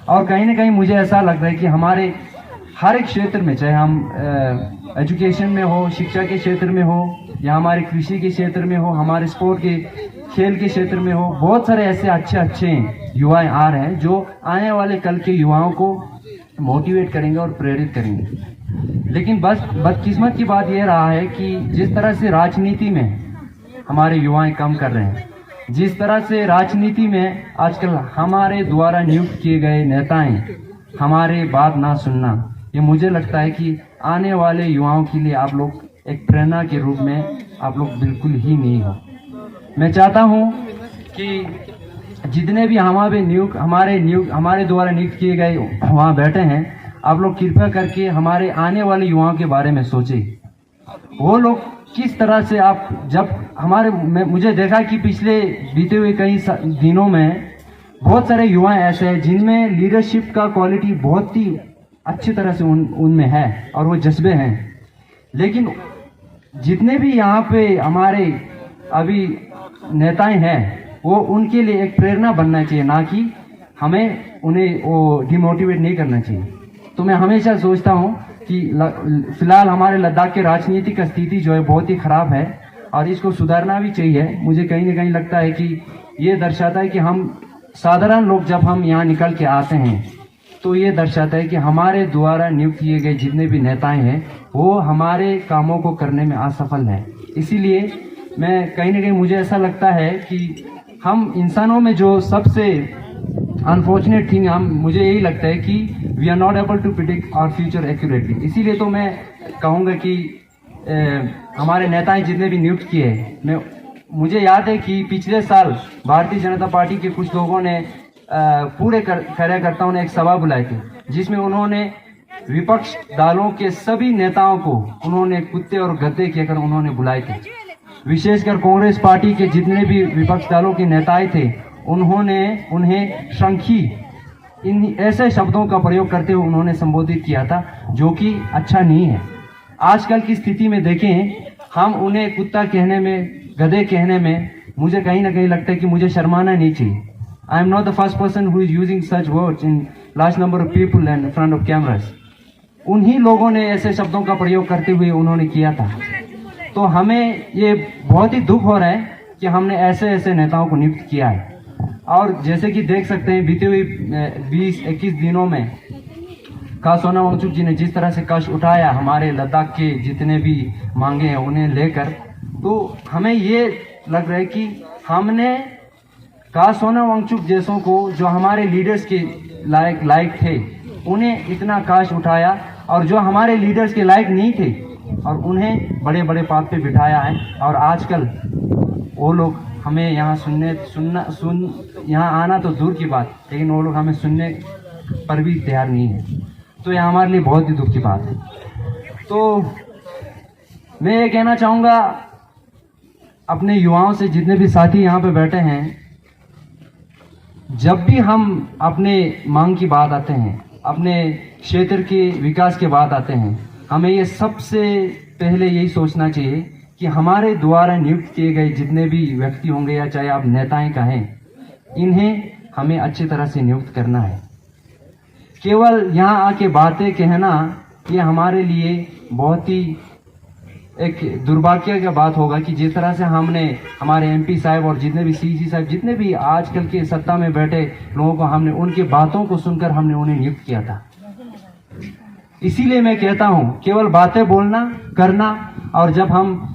और कहीं ना कहीं मुझे ऐसा लगता है कि हमारे हर एक क्षेत्र में, चाहे हम एजुकेशन में हो, शिक्षा के क्षेत्र में हो, या हमारे कृषि के क्षेत्र में हो, हमारे स्पोर्ट के खेल के क्षेत्र में हो, बहुत सारे ऐसे अच्छे युवा आ रहे हैं जो आने वाले कल के युवाओं को मोटिवेट करेंगे और प्रेरित करेंगे। लेकिन बस बदकिस्मत की बात यह रहा है कि जिस तरह से राजनीति में हमारे युवाएं कम कर रहे हैं, जिस तरह से राजनीति में आजकल हमारे द्वारा नियुक्त किए गए नेताएं हमारे बात ना सुनना, ये मुझे लगता है कि आने वाले युवाओं के लिए आप लोग एक प्रेरणा के रूप में आप लोग बिल्कुल ही नहीं हो। मैं चाहता हूं कि जितने भी हमारे द्वारा नियुक्त किए गए वहाँ बैठे हैं, आप लोग कृपया करके हमारे आने वाले युवाओं के बारे में सोचें। वो लोग किस तरह से मुझे देखा कि पिछले बीते हुए कई दिनों में बहुत सारे युवा ऐसे हैं जिनमें लीडरशिप का क्वालिटी बहुत ही अच्छी तरह से उनमें है और वो जज्बे हैं। लेकिन जितने भी यहाँ पे हमारे अभी नेताएं हैं, वो उनके लिए एक प्रेरणा बनना चाहिए, ना कि हमें उन्हें वो डिमोटिवेट नहीं करना चाहिए। तो मैं हमेशा सोचता हूँ कि फिलहाल हमारे लद्दाख के राजनीतिक स्थिति जो है बहुत ही खराब है और इसको सुधारना भी चाहिए। मुझे कहीं ना कहीं लगता है कि ये दर्शाता है कि हम साधारण लोग जब हम यहाँ निकल के आते हैं तो ये दर्शाता है कि हमारे द्वारा नियुक्त किए गए जितने भी नेताएं हैं वो हमारे कामों को करने में असफल हैं। इसीलिए मैं कहीं ना कहीं मुझे ऐसा लगता है कि हम इंसानों में जो सबसे अनफॉर्चुनेट थिंग मुझे यही लगता है कि we are not able to predict our future accurately. इसीलिए तो मैं कहूँगा कि हमारे नेताएं जितने भी नियुक्त किए, मुझे याद है कि पिछले साल भारतीय जनता पार्टी के कुछ लोगों ने पूरे कार्यकर्ताओं ने एक सभा बुलाई थी, जिसमें उन्होंने विपक्ष दलों के सभी नेताओं को उन्होंने कुत्ते और गद्दे कहकर उन्होंने बुलाए थे। विशेषकर कांग्रेस पार्टी के जितने भी विपक्ष दलों के नेताएं थे, उन्होंने उन्हें शंखी इन ऐसे शब्दों का प्रयोग करते हुए उन्होंने संबोधित किया था, जो कि अच्छा नहीं है। आजकल की स्थिति में देखें, हम उन्हें कुत्ता कहने में, गधे कहने में मुझे कहीं ना कहीं लगता है कि मुझे शर्माना नहीं चाहिए। I am not the first person who is using such words in large number of people and front of cameras. उन्हीं लोगों ने ऐसे शब्दों का प्रयोग करते हुए उन्होंने किया था। तो हमें ये बहुत ही दुख हो रहा है कि हमने ऐसे नेताओं को नियुक्त किया है। और जैसे कि देख सकते हैं, बीते हुए 20-21 दिनों में सोना वांगचुक जी ने जिस तरह से कष्ट उठाया हमारे लद्दाख के जितने भी मांगे हैं उन्हें लेकर, तो हमें ये लग रहा है कि हमने सोना वांगचुक जैसों को, जो हमारे लीडर्स के लायक थे, उन्हें इतना कष्ट उठाया, और जो हमारे लीडर्स के लायक नहीं थे और उन्हें बड़े बड़े पद पे बिठाया है। और आजकल वो लोग हमें यहाँ यहाँ आना तो दूर की बात, लेकिन वो लोग हमें सुनने पर भी तैयार नहीं है। तो यह हमारे लिए बहुत ही दुख की बात है। तो मैं ये कहना चाहूँगा अपने युवाओं से, जितने भी साथी यहाँ पे बैठे हैं, जब भी हम अपने मांग की बात आते हैं, अपने क्षेत्र के विकास के बात आते हैं, हमें ये सबसे पहले यही सोचना चाहिए कि हमारे द्वारा नियुक्त किए गए जितने भी व्यक्ति होंगे, या चाहे आप नेताएं कहें, इन्हें हमें अच्छी तरह से नियुक्त करना है। केवल यहाँ आके बातें कहना ये हमारे लिए बहुत ही एक दुर्भाग्य की बात होगा कि जिस तरह से हमने हमारे एमपी साहब और जितने भी सीसी साहब, जितने भी आजकल के सत्ता में बैठे लोगों को, हमने उनकी बातों को सुनकर हमने उन्हें नियुक्त किया था। इसीलिए मैं कहता हूं, केवल बातें बोलना, करना, और जब हम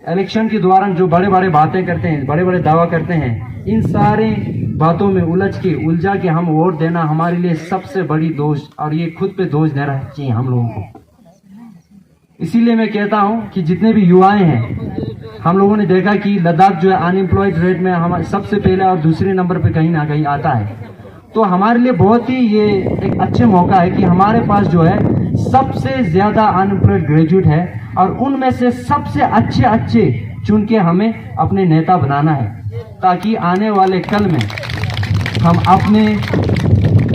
इलेक्शन के दौरान जो बड़े बड़े बातें करते हैं, बड़े बड़े दावा करते हैं, इन सारे बातों में उलझा के हम वोट देना हमारे लिए सबसे बड़ी दोष, और ये खुद पे दोष देना चाहिए हम लोगों को। इसीलिए मैं कहता हूं कि जितने भी युवाएं हैं, हम लोगों ने देखा कि लद्दाख जो है अनएम्प्लॉयड रेट में हमारे सबसे पहले और दूसरे नंबर पे कहीं ना कहीं आता है। तो हमारे लिए बहुत ही ये एक अच्छे मौका है कि हमारे पास जो है सबसे ज्यादा अनएम्प्लॉयड ग्रेजुएट है, और उनमें से सबसे अच्छे चुन के हमें अपने नेता बनाना है, ताकि आने वाले कल में हम अपने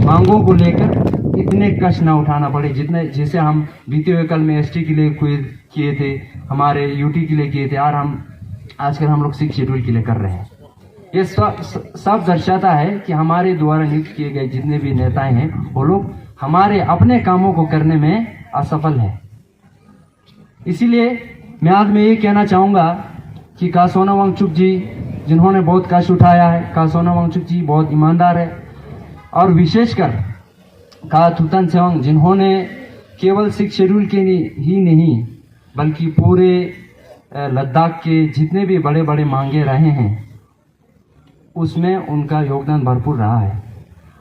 मांगों को लेकर इतने कष्ट ना उठाना पड़े जैसे हम बीते हुए कल में एसटी के लिए किए थे, हमारे यूटी के लिए किए थे, और आजकल हम लोग 6 शेड्यूल के लिए कर रहे हैं। ये सब दर्शाता है कि हमारे द्वारा नियुक्त किए गए जितने भी नेताएं हैं वो लोग हमारे अपने कामों को करने में असफल है। इसीलिए मैं आज में ये कहना चाहूँगा कि कासोना वांगचुक जी जिन्होंने बहुत कष्ट उठाया है, कासोना वांगचुक जी बहुत ईमानदार है, और विशेषकर का थुतन सेवांग जिन्होंने केवल 6 शेड्यूल के ही नहीं बल्कि पूरे लद्दाख के जितने भी बड़े बड़े मांगे रहे हैं उसमें उनका योगदान भरपूर रहा है।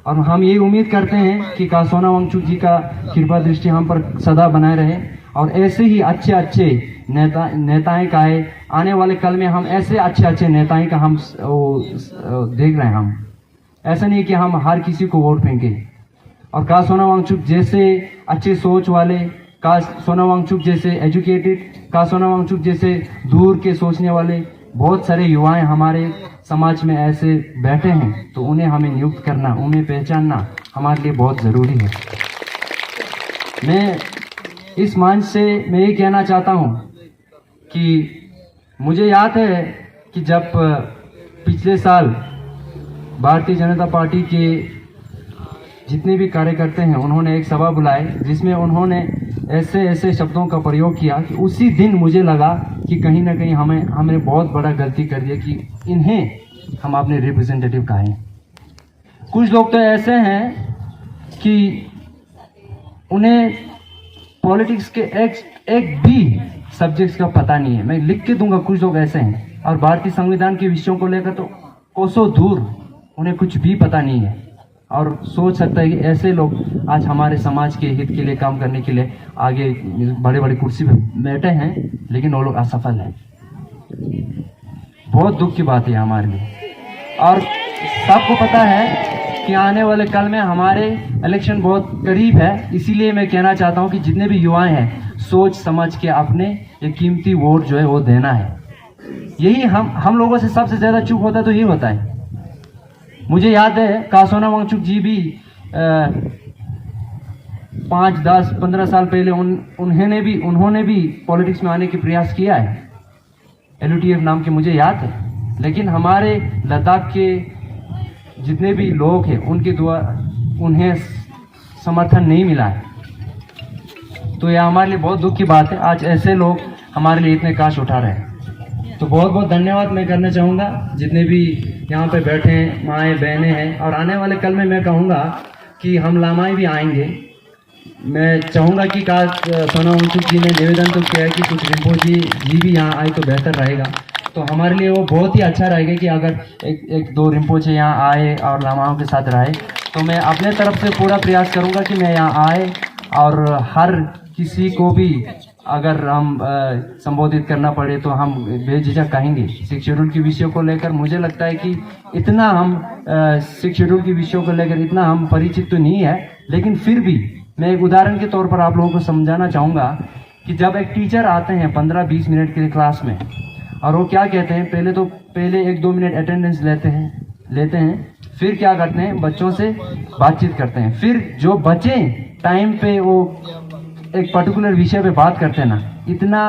और हम ये उम्मीद करते हैं कि कासोना वांगचुक जी का कृपा दृष्टि हम पर सदा बनाए रहे और ऐसे ही अच्छे अच्छे नेताएं का है आने वाले कल में हम ऐसे अच्छे अच्छे नेताएं का हम देख रहे हैं। हम ऐसा नहीं कि हम हर किसी को वोट फेंके, और कासोना वांगचुक जैसे अच्छे सोच वाले, कासोना वांगचुक जैसे एजुकेटेड, कासोना वांगचुक जैसे दूर के सोचने वाले बहुत सारे युवाएं हमारे समाज में ऐसे बैठे हैं, तो उन्हें हमें नियुक्त करना, उन्हें पहचानना हमारे लिए बहुत ज़रूरी है। मैं इस मंच से मैं ये कहना चाहता हूँ कि मुझे याद है कि जब पिछले साल भारतीय जनता पार्टी के जितने भी कार्यकर्ता हैं उन्होंने एक सभा बुलाई जिसमें उन्होंने ऐसे ऐसे शब्दों का प्रयोग किया कि उसी दिन मुझे लगा कि कहीं ना कहीं हमने बहुत बड़ा गलती कर दिया कि इन्हें हम अपने रिप्रेजेंटेटिव कहें। कुछ लोग तो ऐसे हैं कि उन्हें पॉलिटिक्स के एक भी सब्जेक्ट्स का पता नहीं है। मैं लिख के दूंगा, कुछ लोग ऐसे हैं, और भारतीय संविधान के विषयों को लेकर तो कोसों दूर उन्हें कुछ भी पता नहीं है, और सोच सकता है कि ऐसे लोग आज हमारे समाज के हित के लिए काम करने के लिए आगे बड़े बड़े कुर्सी पे बैठे हैं, लेकिन वो लोग असफल हैं। बहुत दुख की बात है हमारे लिए, और सबको पता है कि आने वाले कल में हमारे इलेक्शन बहुत करीब है। इसीलिए मैं कहना चाहता हूं कि जितने भी युवाएं हैं सोच समझ के अपने ये कीमती वोट जो है वो देना है। यही हम लोगों से सबसे ज्यादा चूक होता है तो ये होता है। मुझे याद है कासोना वांगचुक जी भी 5, 10, 15 साल पहले उन्होंने भी पॉलिटिक्स में आने की प्रयास किया है, LUTF नाम के, मुझे याद है। लेकिन हमारे लद्दाख के जितने भी लोग हैं उनके द्वारा उन्हें समर्थन नहीं मिला है, तो यह हमारे लिए बहुत दुख की बात है। आज ऐसे लोग हमारे लिए इतने काश उठा रहे हैं। तो बहुत बहुत धन्यवाद मैं करना चाहूँगा जितने भी यहाँ पे बैठे हैं, माएँ बहनें हैं, और आने वाले कल में मैं कहूँगा कि हम लामाएँ भी आएंगे। मैं चाहूँगा कि कासोना वांगचुक जी ने निवेदन तो किया है कि कुछ रिम्पोची जी भी यहाँ आए तो बेहतर रहेगा, तो हमारे लिए वो बहुत ही अच्छा रहेगा कि अगर एक दो रिम्पोचे यहाँ आए और लामाओं के साथ रहे। तो मैं अपने तरफ से पूरा प्रयास करूँगा कि मैं यहाँ आए और हर किसी को भी अगर हम संबोधित करना पड़े तो हम बेझिझक कहेंगे। 6 शेड्यूल के विषयों को लेकर मुझे लगता है कि इतना हम 6 शेड्यूल के विषयों को लेकर इतना हम परिचित तो नहीं है, लेकिन फिर भी मैं एक उदाहरण के तौर पर आप लोगों को समझाना चाहूँगा कि जब एक टीचर आते हैं 15-20 मिनट के लिए क्लास में, और वो क्या कहते हैं, पहले 1-2 मिनट अटेंडेंस लेते हैं, फिर क्या करते हैं, बच्चों से बातचीत करते हैं, फिर जो बचे टाइम पे वो एक पर्टिकुलर विषय पे बात करते हैं ना, इतना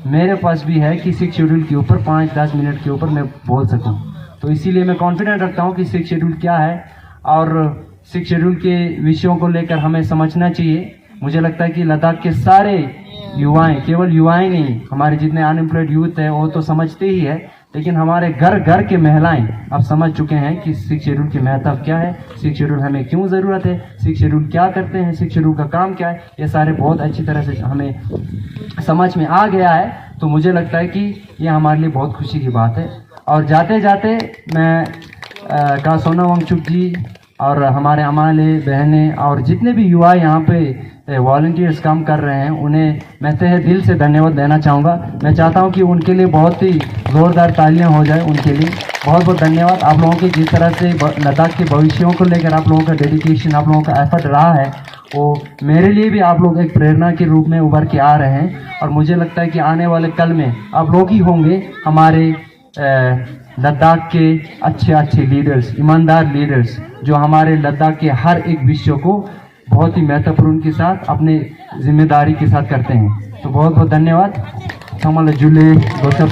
मेरे पास भी है कि 6 शेड्यूल के ऊपर 5-10 मिनट के ऊपर मैं बोल सकूं। तो इसीलिए मैं कॉन्फिडेंट रखता हूं कि 6 शेड्यूल क्या है और 6 शेड्यूल के विषयों को लेकर हमें समझना चाहिए। मुझे लगता है कि लद्दाख के सारे युवाएं, केवल युवाएं नहीं, हमारे जितने अनएम्प्लॉयड यूथ है वो तो समझते ही है, लेकिन हमारे घर घर के महिलाएं अब समझ चुके हैं कि 6 शेड्यूल की महत्व क्या है, 6 शेड्यूल हमें क्यों ज़रूरत है, 6 शेड्यूल क्या करते हैं, 6 शेड्यूल का काम क्या है, ये सारे बहुत अच्छी तरह से हमें समझ में आ गया है। तो मुझे लगता है कि ये हमारे लिए बहुत खुशी की बात है। और जाते जाते मैं कासोना वांगचुक जी और हमारे अमाले बहनें और जितने भी युवा यहाँ पे वॉलंटियर्स काम कर रहे हैं उन्हें मैं तहे दिल से धन्यवाद देना चाहूँगा। मैं चाहता हूँ कि उनके लिए बहुत ही ज़ोरदार तालियां हो जाए। उनके लिए बहुत बहुत धन्यवाद। आप लोगों के जिस तरह से लद्दाख के भविष्यों को लेकर आप लोगों का डेडिकेशन, आप लोगों का एफर्ट रहा है, वो मेरे लिए भी आप लोग एक प्रेरणा के रूप में उभर के आ रहे हैं। और मुझे लगता है कि आने वाले कल में आप लोग ही होंगे हमारे लद्दाख के अच्छे अच्छे लीडर्स, ईमानदार लीडर्स, जो हमारे लद्दाख के हर एक विषय को बहुत ही महत्वपूर्ण के साथ अपने जिम्मेदारी के साथ करते हैं। तो बहुत बहुत धन्यवाद। समाल जुले दोस्तों